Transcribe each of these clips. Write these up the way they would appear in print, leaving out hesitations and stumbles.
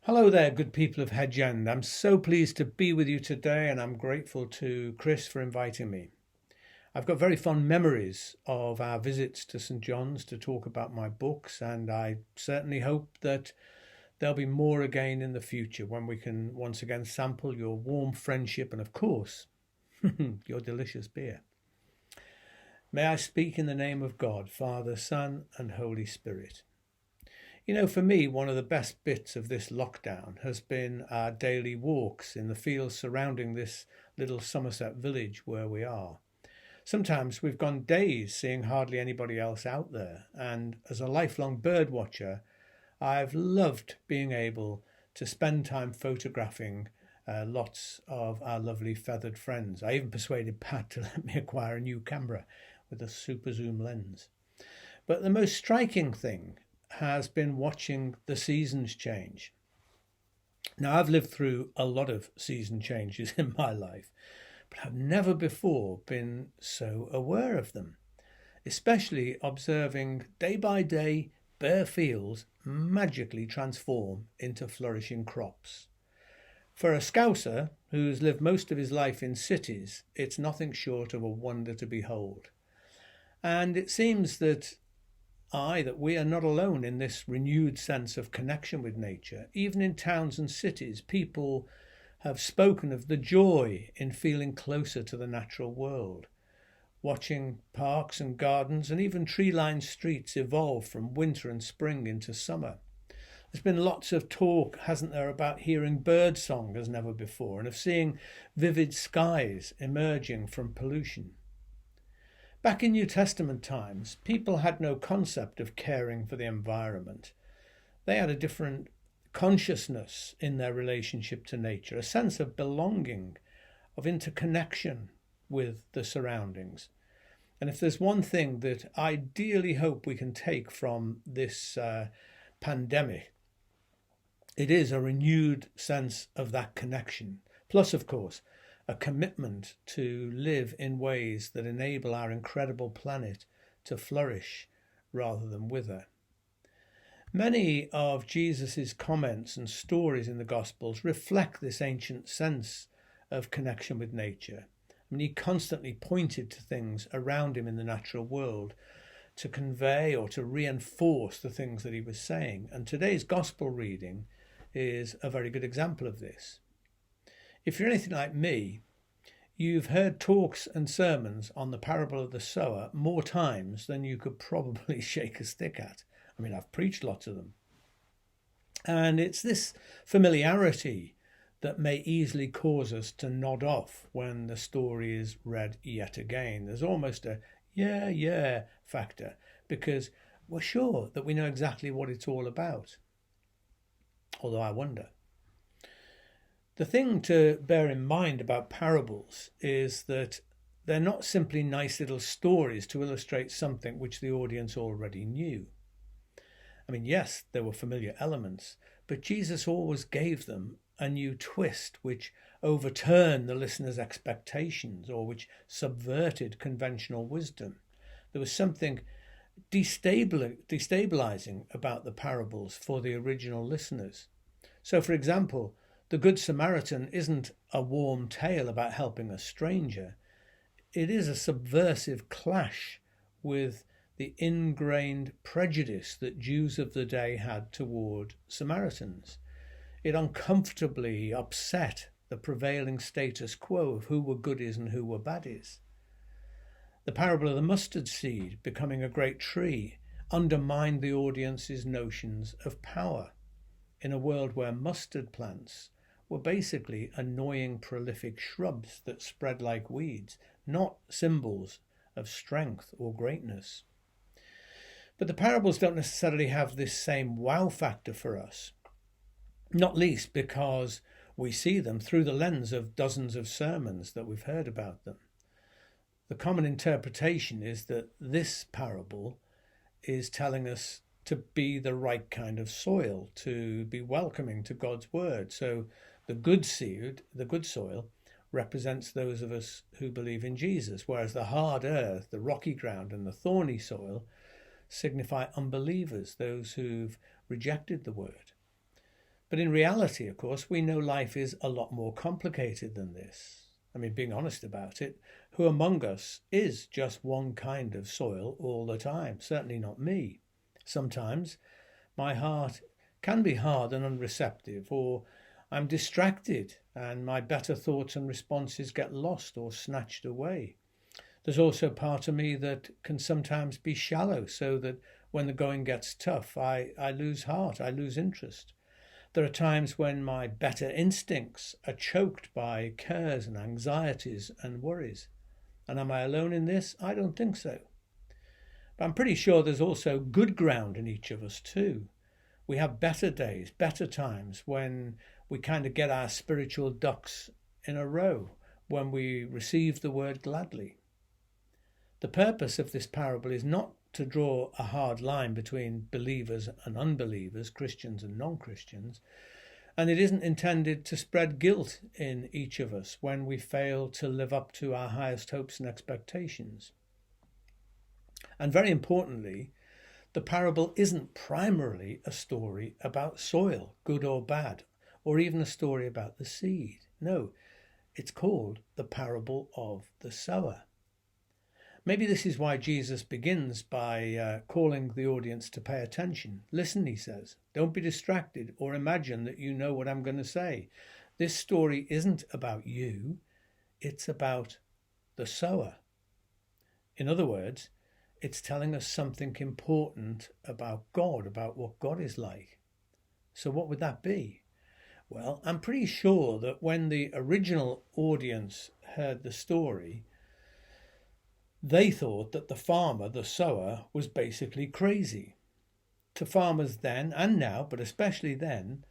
Hello there, good people of Hedge End. I'm so pleased to be with you today, and I'm grateful to Chris for inviting me. I've got very fond memories of our visits to St John's to talk about my books, and I certainly hope that there'll be more again in the future when we can once again sample your warm friendship and, of course, your delicious beer. May I speak in the name of God, Father, Son, and Holy Spirit. For me, one of the best bits of this lockdown has been our daily walks in the fields surrounding this little Somerset village where we are. Sometimes we've gone days seeing hardly anybody else out there, and as a lifelong bird watcher, I've loved being able to spend time photographing lots of our lovely feathered friends. I even persuaded Pat to let me acquire a new camera with a super zoom lens. But the most striking thing has been watching the seasons change. Now, I've lived through a lot of season changes in my life, but I've never before been so aware of them, especially observing day by day bare fields magically transform into flourishing crops. For a Scouser who's lived most of his life in cities, it's nothing short of a wonder to behold. And it seems that we are not alone in this renewed sense of connection with nature. Even in towns and cities, people have spoken of the joy in feeling closer to the natural world, watching parks and gardens and even tree-lined streets evolve from winter and spring into summer. There's been lots of talk, hasn't there, about hearing bird song as never before and of seeing vivid skies emerging from pollution. Back in New Testament times, people had no concept of caring for the environment. They had a different consciousness in their relationship to nature, a sense of belonging, of interconnection with the surroundings. And if there's one thing that I ideally hope we can take from this pandemic, it is a renewed sense of that connection. Plus, of course, a commitment to live in ways that enable our incredible planet to flourish rather than wither. Many of Jesus' comments and stories in the Gospels reflect this ancient sense of connection with nature. He constantly pointed to things around him in the natural world to convey or to reinforce the things that he was saying. And today's Gospel reading is a very good example of this. If you're anything like me, you've heard talks and sermons on the parable of the sower more times than you could probably shake a stick at. I've preached lots of them. And it's this familiarity that may easily cause us to nod off when the story is read yet again. There's almost a yeah factor because we're sure that we know exactly what it's all about. Although I wonder. The thing to bear in mind about parables is that they're not simply nice little stories to illustrate something which the audience already knew. Yes, there were familiar elements, but Jesus always gave them a new twist which overturned the listener's expectations or which subverted conventional wisdom. There was something destabilizing about the parables for the original listeners. So, for example, the Good Samaritan isn't a warm tale about helping a stranger. It is a subversive clash with the ingrained prejudice that Jews of the day had toward Samaritans. It uncomfortably upset the prevailing status quo of who were goodies and who were baddies. The parable of the mustard seed becoming a great tree undermined the audience's notions of power in a world where mustard plants were basically annoying prolific shrubs that spread like weeds, not symbols of strength or greatness. But the parables don't necessarily have this same wow factor for us, not least because we see them through the lens of dozens of sermons that we've heard about them. The common interpretation is that this parable is telling us to be the right kind of soil, to be welcoming to God's word. So the good seed, the good soil, represents those of us who believe in Jesus, whereas the hard earth, the rocky ground, and the thorny soil signify unbelievers, those who've rejected the word. But in reality, of course, we know life is a lot more complicated than this. I mean, being honest about it, who among us is just one kind of soil all the time? Certainly not me. Sometimes my heart can be hard and unreceptive, or I'm distracted and my better thoughts and responses get lost or snatched away. There's also part of me that can sometimes be shallow, so that when the going gets tough, I lose heart, I lose interest. There are times when my better instincts are choked by cares and anxieties and worries. And am I alone in this? I don't think so. But I'm pretty sure there's also good ground in each of us too. We have better days, better times when we kind of get our spiritual ducks in a row, when we receive the word gladly. The purpose of this parable is not to draw a hard line between believers and unbelievers, Christians and non-Christians, and it isn't intended to spread guilt in each of us when we fail to live up to our highest hopes and expectations. And very importantly, the parable isn't primarily a story about soil, good or bad, or even a story about the seed. No, it's called the parable of the sower. Maybe this is why Jesus begins by calling the audience to pay attention. Listen, he says, don't be distracted or imagine that you know what I'm going to say. This story isn't about you, it's about the sower. In other words, it's telling us something important about God, about what God is like. So what would that be? Well, I'm pretty sure that when the original audience heard the story, they thought that the farmer, the sower, was basically crazy. To farmers then and now, but especially then,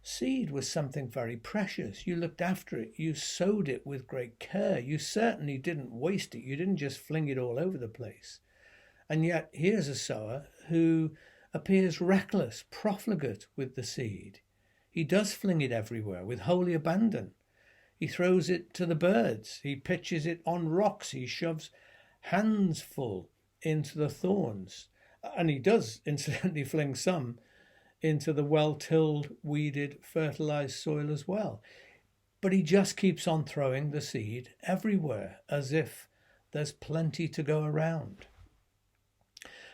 seed was something very precious. You looked after it. You sowed it with great care. You certainly didn't waste it. You didn't just fling it all over the place. And yet here's a sower who appears reckless, profligate with the seed. He does fling it everywhere with holy abandon. He throws it to the birds. He pitches it on rocks. He shoves hands full into the thorns. And he does incidentally fling some into the well-tilled, weeded, fertilized soil as well. But he just keeps on throwing the seed everywhere as if there's plenty to go around.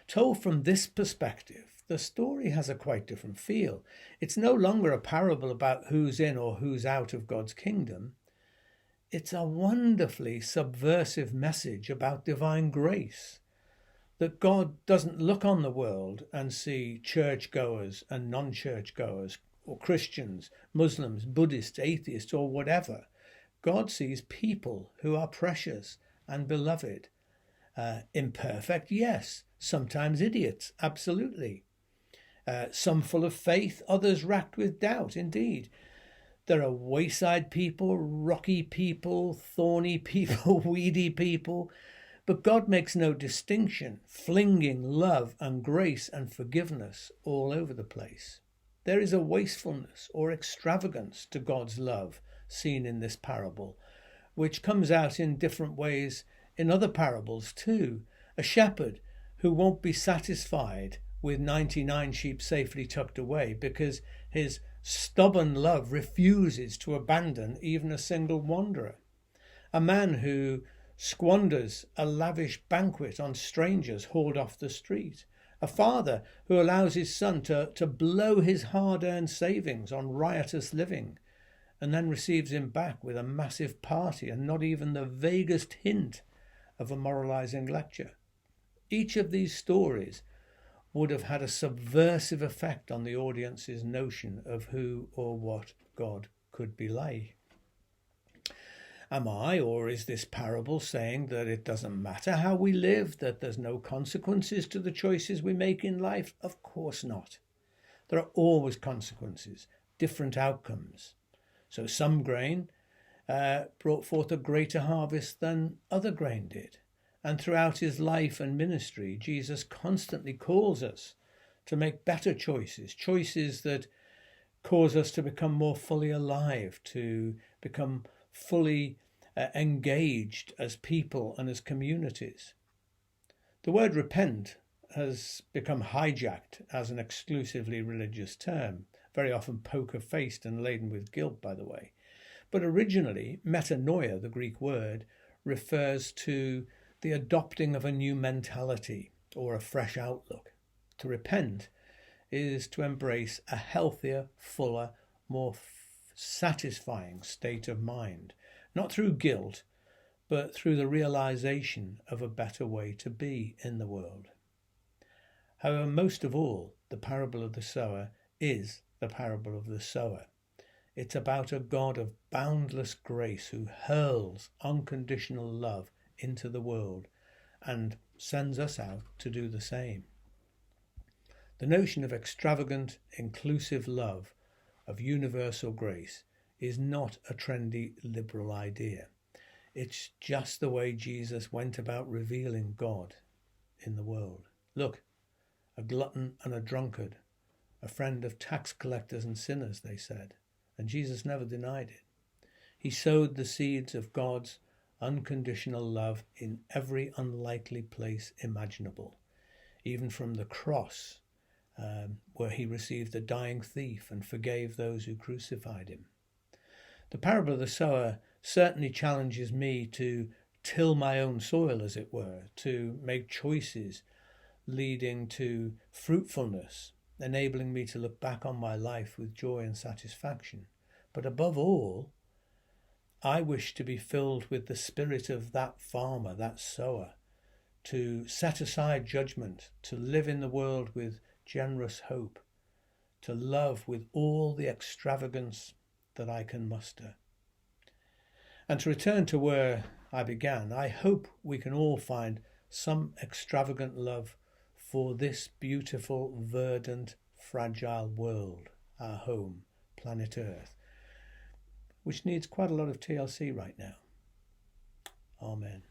Told from this perspective, the story has a quite different feel. It's no longer a parable about who's in or who's out of God's kingdom. It's a wonderfully subversive message about divine grace, that God doesn't look on the world and see churchgoers and non-churchgoers, or Christians, Muslims, Buddhists, atheists, or whatever. God sees people who are precious and beloved. Imperfect, yes. Sometimes idiots, absolutely. Some full of faith, others racked with doubt, indeed. There are wayside people, rocky people, thorny people, weedy people. But God makes no distinction, flinging love and grace and forgiveness all over the place. There is a wastefulness or extravagance to God's love seen in this parable, which comes out in different ways in other parables too. A shepherd who won't be satisfied with 99 sheep safely tucked away because his stubborn love refuses to abandon even a single wanderer. A man who squanders a lavish banquet on strangers hauled off the street. A father who allows his son to blow his hard-earned savings on riotous living and then receives him back with a massive party and not even the vaguest hint of a moralizing lecture. Each of these stories would have had a subversive effect on the audience's notion of who or what God could be like. Am I, or is this parable saying that it doesn't matter how we live, that there's no consequences to the choices we make in life? Of course not. There are always consequences, different outcomes. So some grain brought forth a greater harvest than other grain did. And throughout his life and ministry, Jesus constantly calls us to make better choices, choices that cause us to become more fully alive, to become fully engaged as people and as communities. The word repent has become hijacked as an exclusively religious term, very often poker-faced and laden with guilt, by the way. But originally, metanoia, the Greek word, refers to the adopting of a new mentality or a fresh outlook. To repent is to embrace a healthier, fuller, more satisfying state of mind, not through guilt, but through the realization of a better way to be in the world. However, most of all, the parable of the sower is the parable of the sower. It's about a God of boundless grace who hurls unconditional love into the world and sends us out to do the same. The notion of extravagant, inclusive love, of universal grace, is not a trendy liberal idea. It's just the way Jesus went about revealing God in the world. Look, a glutton and a drunkard, a friend of tax collectors and sinners, they said, and Jesus never denied it. He sowed the seeds of God's unconditional love in every unlikely place imaginable, even from the cross, where he received a dying thief and forgave those who crucified him. The parable of the sower certainly challenges me to till my own soil, as it were, to make choices leading to fruitfulness, enabling me to look back on my life with joy and satisfaction. But above all, I wish to be filled with the spirit of that farmer, that sower, to set aside judgment, to live in the world with generous hope, to love with all the extravagance that I can muster. And to return to where I began, I hope we can all find some extravagant love for this beautiful, verdant, fragile world, our home, planet Earth, which needs quite a lot of TLC right now. Amen.